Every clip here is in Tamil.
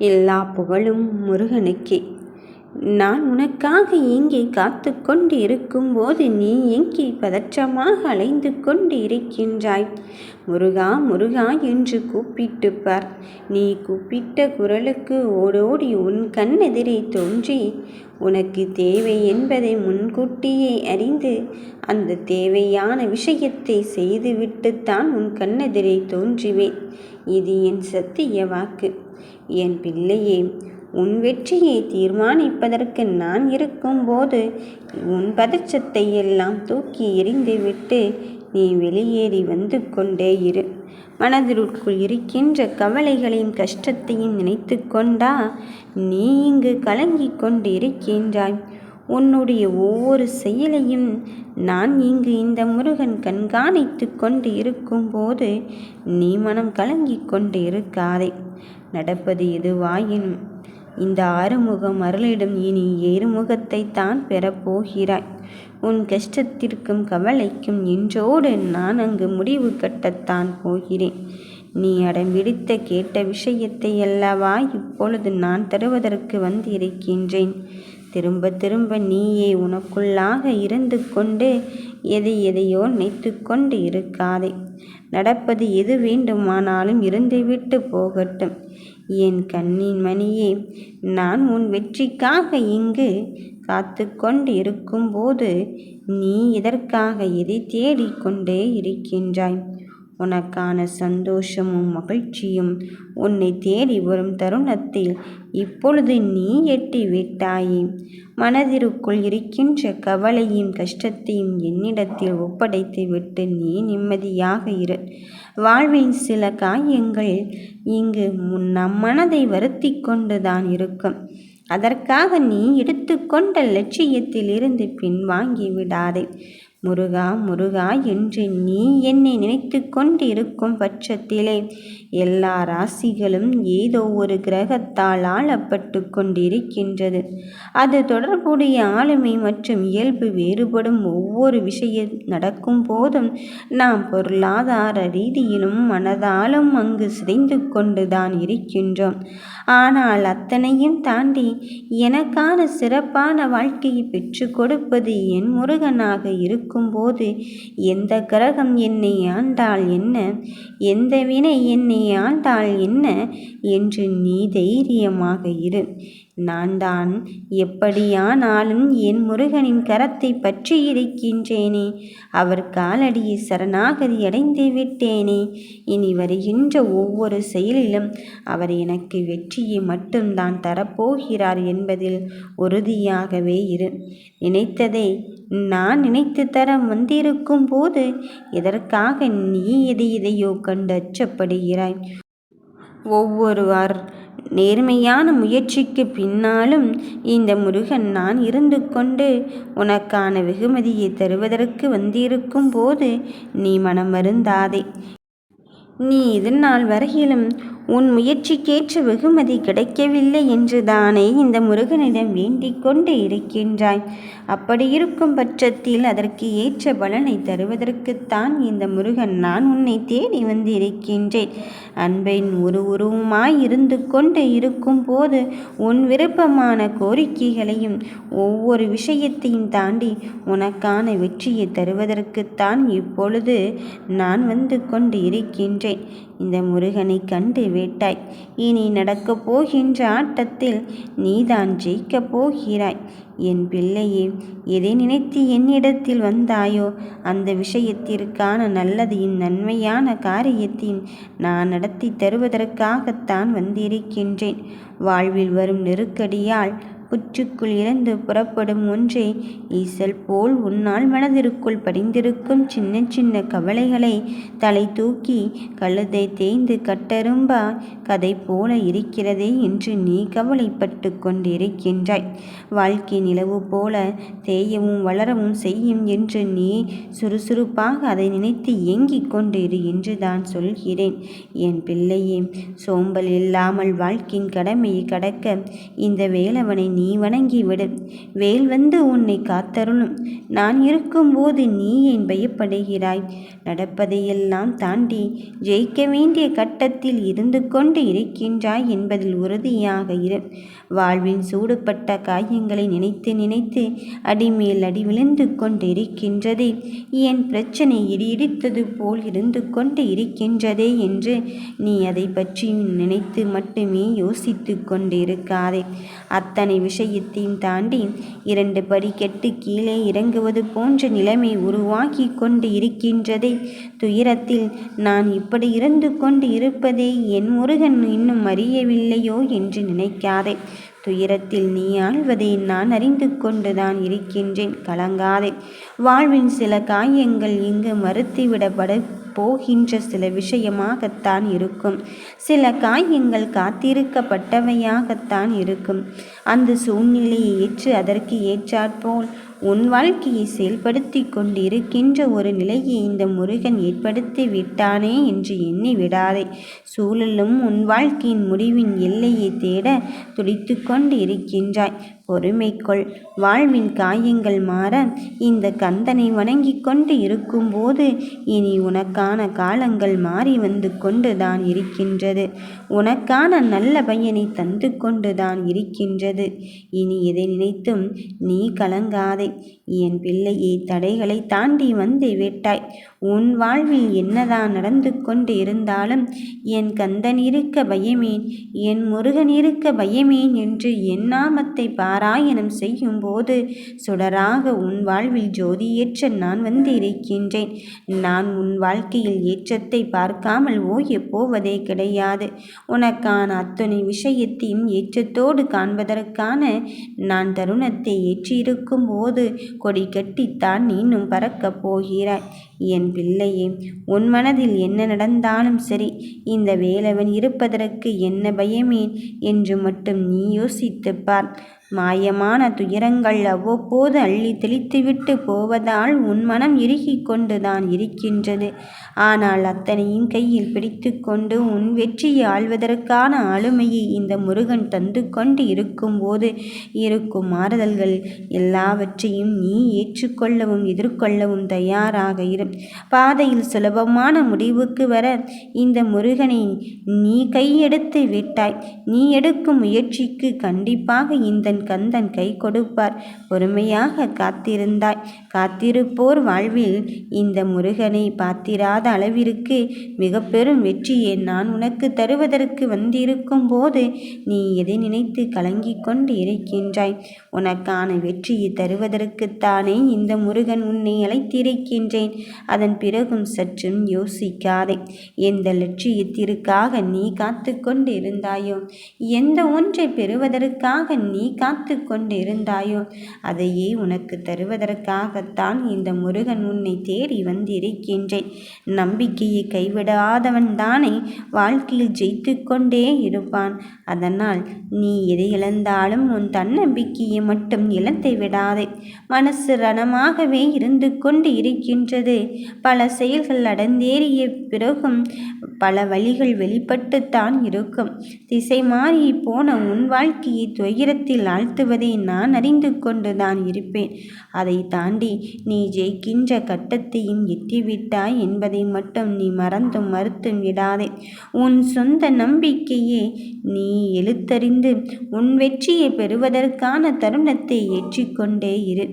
எல்லா புகழும் முருகனுக்கே. நான் உனக்காக இங்கே காத்து கொண்டு இருக்கும்போது நீ எங்கே பதற்றமாக அலைந்து கொண்டு இருக்கின்றாய்? முருகா முருகா என்று கூப்பிட்டு பார். நீ கூப்பிட்ட குரலுக்கு ஓடோடி உன் கண்ணெதிரே தோன்றி உனக்கு தேவை என்பதை முன்கூட்டியே அறிந்து அந்த தேவையான விஷயத்தை செய்துவிட்டுத்தான் உன் கண்ணெதிரே தோன்றுவேன். இது என் சத்திய வாக்கு. என் பிள்ளையே, உன் வெற்றியை தீர்மானிப்பதற்கு நான் இருக்கும்போது உன் பதற்றத்தை எல்லாம் தூக்கி எறிந்துவிட்டு நீ வெளியேறி வந்து கொண்டே இரு. மனதிற்குள் இருக்கின்ற கவலைகளையும் கஷ்டத்தையும் நினைத்து கொண்டா நீ இங்கு கலங்கிக் கொண்டு இருக்கின்றாய். உன்னுடைய ஒவ்வொரு செயலையும் நான் இங்கு இந்த முருகன் கண்காணித்து கொண்டு இருக்கும்போது நீ மனம் கலங்கிக் கொண்டு இருக்காதே. நடப்பது எதுவாயினும் இந்த ஆறுமுகம் அருளிடம் இனி ஏறுமுகத்தை தான் பெறப்போகிறாய். உன் கஷ்டத்திற்கும் கவலைக்கும் இன்றோடு நான் அங்கு முடிவு கட்டத்தான் போகிறேன். நீ அடம்பிடித்த கேட்ட விஷயத்தை அல்லவா இப்பொழுது நான் தருவதற்கு வந்திருக்கின்றேன். திரும்ப திரும்ப நீயே உனக்குள்ளாக இருந்து கொண்டு எதையோ நினைத்து கொண்டு இருக்காதே. நடப்பது எது வேண்டுமானாலும் இருந்துவிட்டு போகட்டும். என் கண்ணின் மணியே, நான் உன் வெற்றிக்காக இங்கு காத்து கொண்டு இருக்கும்போது நீ இதற்காக எதை தேடிக்கொண்டே இருக்கின்றாய்? உனக்கான சந்தோஷமும் மகிழ்ச்சியும் உன்னை தேடி வரும் தருணத்தில் இப்பொழுது நீ எட்டி விட்டாயே. மனதிற்குள் இருக்கின்ற கவலையும் கஷ்டத்தையும் என்னிடத்தில் ஒப்படைத்து விட்டு நீ நிம்மதியாக இரு. வாழ்வின் சில காயங்கள் இங்கு நம் மனதை வருத்தி கொண்டுதான் இருக்கும். அதற்காக நீ எடுத்துக்கொண்ட லட்சியத்தில் இருந்து பின்வாங்கி விடாதே. முருகா முருகா என்று நீ என்னை நினைத்து கொண்டு இருக்கும் பட்சத்திலே எல்லா ராசிகளும் ஏதோ ஒரு கிரகத்தால் ஆளப்பட்டு கொண்டிருக்கின்றது. அது தொடர்புடைய ஆளுமை மற்றும் இயல்பு வேறுபடும். ஒவ்வொரு விஷயம் நடக்கும் போதும் நாம் பொருளாதார ரீதியிலும் மனதாலும் அங்கு சிதைந்து கொண்டுதான் இருக்கின்றோம். ஆனால் அத்தனையும் தாண்டி எனக்கான சிறப்பான வாழ்க்கையை பெற்று கொடுப்பது என் முருகனாக இருக்கும்போது எந்த கிரகம் என்னை ஆண்டால் என்ன, எந்த வினை என்னை ஆண்டால் என்ன என்று நீ தைரியமாக இரு. நான் தான் எப்படியானாலும் என் முருகனின் கரத்தை பற்றி இருக்கின்றேனே. அவர் காலடியை சரணாகதி அடைந்து விட்டேனே. இனி வருகின்ற ஒவ்வொரு செயலிலும் அவர் எனக்கு வெற்றியை மட்டும்தான் தரப்போகிறார் என்பதில் உறுதியாகவே இரு. நினைத்ததை நான் நினைத்து தர வந்திருக்கும் போது எதற்காக நீ எதையோ கண்டு அச்சப்படுகிறாய்? ஒவ்வொருவர் நேர்மையான முயற்சிக்கு பின்னாலும் இந்த முருகன் நான் இருந்து கொண்டு உனக்கான வெகுமதியை தருவதற்கு வந்திருக்கும் போது நீ மனம் வருந்தாதே. நீ இதுநாள் வரையிலும் உன் முயற்சிக்கேற்ற வெகுமதி கிடைக்கவில்லை என்று தானே இந்த முருகனிடம் வேண்டிக் கொண்டு இருக்கின்றாய். அப்படி இருக்கும் பட்சத்தில் அதற்கு ஏற்ற பலனை தருவதற்குத்தான் இந்த முருகன் நான் உன்னை தேடி வந்திருக்கின்றேன். அன்பின் ஒரு உருவமாய் இருந்து கொண்டு இருக்கும் போது உன் விருப்பமான கோரிக்கைகளையும் ஒவ்வொரு விஷயத்தையும் தாண்டி உனக்கான வெற்றியை தருவதற்குத்தான் இப்பொழுது நான் வந்து கொண்டு இருக்கின்றேன். இந்த முருகனை கண்டு விட்டாய். இனி நடக்கப் போகின்ற ஆட்டத்தில் நீதான் ஜெயிக்கப் போகிறாய். என் பிள்ளையே, எதை நினைத்து என்னிடத்தில் வந்தாயோ அந்த விஷயத்திற்கான நல்லதையும் நன்மையான காரியத்தையும் நான் நடத்தி தருவதற்காகத்தான் வந்திருக்கின்றேன். வாழ்வில் வரும் நெருக்கடியால் புற்றுக்குள் இருந்து புறப்படும் ஒன்றை ஈசல் போல் உன்னால் மனதிற்குள் படிந்திருக்கும் சின்ன சின்ன கவலைகளை தலை தூக்கி கழுதை தேய்ந்து கட்டெரும்பா கதை போல இருக்கிறதே என்று நீ கவலைப்பட்டு கொண்டிருக்கின்றாய். வாழ்க்கை நிலவு போல தேயவும் வளரவும் செய்யும் என்று நீ சுறுசுறுப்பாக அதை நினைத்து ஏங்கிக் கொண்டிரு என்று தான் சொல்கிறேன். என் பிள்ளையே, சோம்பல் இல்லாமல் வாழ்க்கையின் கடமையை கடக்க இந்த வேலவனை நீ வணங்கிவிடு. வேல் வந்து உன்னை காத்தருளும். நான் இருக்கும்போது நீ ஏன் பயப்படுகிறாய்? நடப்பதையெல்லாம் தாண்டி ஜெயிக்க வேண்டிய கட்டத்தில் இருந்து கொண்டு இருக்கின்றாய் என்பதில் உறுதியாக இரு. வாழ்வின் சூடுபட்ட காயங்களை நினைத்து நினைத்து அடிமேல் அடி விழுந்து கொண்டு இருக்கின்றதே. என் பிரச்சனை இடித்தது போல் இருந்து கொண்டு இருக்கின்றதே என்று நீ அதை பற்றி நினைத்து மட்டுமே யோசித்து கொண்டு இருக்காதே. அத்தனை விஷயத்தையும் தாண்டி 2 படி கெட்டு கீழே இறங்குவது போன்ற நிலைமை உருவாகி கொண்டு இருக்கின்றதே. துயரத்தில் நான் இப்படி இருந்து கொண்டு இருப்பதை என் முருகன் இன்னும் அறியவில்லையோ என்று நினைக்காதே. துயரத்தில் நீ ஆழ்வதை நான் அறிந்து கொண்டுதான் இருக்கின்றேன். கலங்காதே. வாழ்வின் சில காயங்கள் இங்கு மறுத்துவிடப்பட போகின்ற சில விஷயமாகத்தான் இருக்கும். சில காயங்கள் காத்திருக்கப்பட்டவையாகத்தான் இருக்கும். அந்த சூழ்நிலையை ஏற்று அதற்கு ஏற்றாற்போல் உன் வாழ்க்கையை செயல்படுத்தி கொண்டு இருக்கின்ற ஒரு நிலையை இந்த முருகன் ஏற்படுத்தி விட்டானே என்று எண்ணி விடாதே. சூழலும் உன் வாழ்க்கையின் முடிவின் எல்லையை தேட துடித்து கொண்டு இருக்கின்றாய். பொறுமைக்குள். வாழ்வின் காயங்கள் மாற இந்த கந்தனை வணங்கி கொண்டு இருக்கும்போது இனி உனக்கான காலங்கள் மாறி வந்து கொண்டுதான் இருக்கின்றது. உனக்கான நல்ல பயனை தந்து கொண்டுதான் இருக்கின்றது. இனி எதை நினைத்தும் நீ கலங்காதே. என் பிள்ளையை தடைகளை தாண்டி வந்து விட்டாய். உன் வாழ்வில் என்னதான் நடந்து கொண்டு இருந்தாலும் என் கந்தன் இருக்க பயமேன், என் முருகன் இருக்க பயமேன் என்று என் நாமத்தை பாராயணம் செய்யும் போது சுடராக உன் வாழ்வில் ஜோதியேற்ற நான் வந்து இருக்கின்றேன். நான் உன் வாழ்க்கையில் ஏற்றத்தை பார்க்காமல் ஓய போவதே கிடையாது. உனக்கான அத்தனை விஷயத்தையும் ஏற்றத்தோடு காண்பதற்கான நான் தருணத்தை ஏற்றிருக்கும் போது கொடி கட்டித்தான் நீனும் பறக்கப் போகிறாய். என் பிள்ளையே, உன் மனதில் என்ன நடந்தாலும் சரி, இந்த வேலவன் இருப்பதற்கு என்ன பயமேன் என்று மட்டும் நீ யோசித்துப் பார். மாயமான துயரங்கள் அவ்வப்போது அள்ளி தெளித்துவிட்டு போவதால் உன் மனம் இறுகி கொண்டுதான் இருக்கின்றது. ஆனால் அத்தனையும் கையில் பிடித்து கொண்டு உன் வெற்றியை ஆள்வதற்கான ஆளுமையை இந்த முருகன் தந்து கொண்டு இருக்கும்போது இருக்கும் மாறுதல்கள் எல்லாவற்றையும் நீ ஏற்றுக்கொள்ளவும் எதிர்கொள்ளவும் தயாராக இரு. பாதையில் சுலபமான முடிவுக்கு வர இந்த முருகனை நீ கையெடுத்து விட்டாய். நீ எடுக்கும் முயற்சிக்கு கண்டிப்பாக இந்த கந்தன் கை கொடுப்பார். பொறுமையாக காத்திருந்தாய். காத்திருப்போர் வாழ்வில் இந்த முருகனை பார்த்திராத அளவிற்கு மிக பெரும் வெற்றியை நான் உனக்கு தருவதற்கு வந்திருக்கும் போது நீ எதை நினைத்து கலங்கிக் கொண்டு இருக்கின்றாய்? உனக்கான வெற்றியை தருவதற்குத்தானே இந்த முருகன் உன்னை அழைத்திருக்கின்றேன். அதன் பிறகும் சற்றும் யோசிக்காதே. எந்த லட்சியத்திற்காக நீ காத்து கொண்டு இருந்தாயோ, எந்த ஒன்றை பெறுவதற்காக நீ காத்து கொண்டு இருந்தாயோ அதையே உனக்கு தருவதற்காகத்தான் இந்த முருகன் உன்னை தேடி வந்திருக்கின்றேன். நம்பிக்கையை கைவிடாதவன் தானே வாழ்க்கையில் ஜெயித்து கொண்டே இருப்பான். அதனால் நீ எதை இழந்தாலும் உன் தன்னம்பிக்கையை மட்டும் இழந்து விடாதே. மனசு ரணமாகவே இருந்து கொண்டு இருக்கின்றது. பல செயல்கள் அடந்தேறிய பிறகும் பல வழிகள் வெளிப்பட்டுத்தான் இருக்கும். திசை மாறி போன உன் வாழ்க்கையை துயரத்தில் ஆழ்த்துவதை நான் அறிந்து கொண்டுதான் இருப்பேன். அதை தாண்டி நீ ஜெயிக்கின்ற கட்டத்தையும் எட்டிவிட்டாய் என்பதை மட்டும் நீ மறந்தும் மறுத்தும் விடாதே. உன் சொந்த நம்பிக்கையே நீ எழுத்தறிந்து உன் வெற்றியை பெறுவதற்கான தருணத்தை ஏற்றிக்கொண்டே இரு.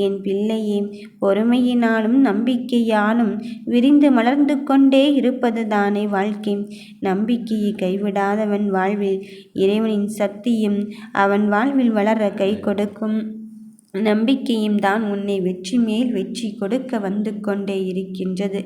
என் பிள்ளையே, பொறுமையினாலும் நம்பிக்கையாலும் விரிந்து மலர்ந்து கொண்டே இருப்பது தானே வாழ்க்கை. நம்பிக்கையை கைவிடாதவன் வாழ்வில் இறைவனின் சக்தியும் அவன் வாழ்வில் வளர கை கொடுக்கும். நம்பிக்கையும் தான் உன்னை வெற்றி மேல் வெற்றி கொடுக்க வந்து கொண்டே இருக்கின்றது.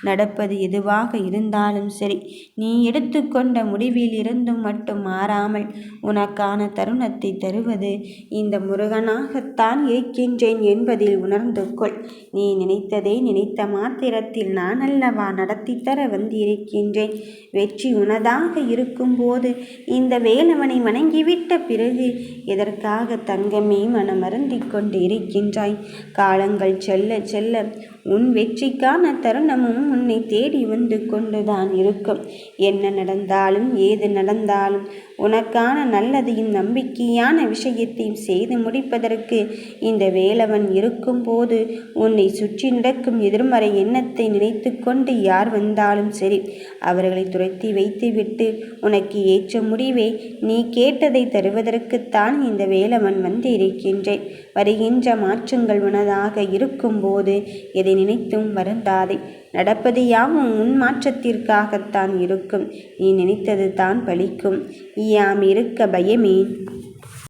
நடப்பது எதுவாக இருந்தாலும் சரி, நீ எடுத்துக்கொண்ட முடிவில் இருந்தும் மட்டும் மாறாமல் உனக்கான தருணத்தை தருவது இந்த முருகனாகத்தான் இருக்கின்றேன் என்பதில் உணர்ந்து கொள். நீ நினைத்ததை நினைத்த மாத்திரத்தில் நான் அல்லவா நடத்தி தர வந்திருக்கின்றேன். வெற்றி உனதாக இருக்கும்போது இந்த வேலவனை வணங்கிவிட்ட பிறகு எதற்காக தங்கமே மனமருந்திக் கொண்டு இருக்கின்றாய். காலங்கள் செல்ல செல்ல உன் வெற்றிக்கான தருணமும் உன்னை தேடி வந்து கொண்டுதான் இருக்கும். என்ன நடந்தாலும் ஏது நடந்தாலும் உனக்கான நல்லதையும் நம்பிக்கையான விஷயத்தையும் செய்து முடிப்பதற்கு இந்த வேலவன் இருக்கும்போது உன்னை சுற்றி நடக்கும் எதிர்மறை எண்ணத்தை நினைத்து கொண்டு யார் வந்தாலும் சரி அவர்களை துரத்தி வைத்துவிட்டு உனக்கு ஏற்ற முடிவை நீ கேட்டதை தருவதற்குத்தான் இந்த வேலவன் வந்து இருக்கின்றேன். வருகின்ற மாற்றங்கள் உனதாக இருக்கும்போது எதை நினைத்தும் வருந்தாதே. நடப்பது யாவும் உன் மாற்றத்திற்காகத்தான் இருக்கும். நீ நினைத்தது தான் பலிக்கும். யாம் இருக்க பயமே.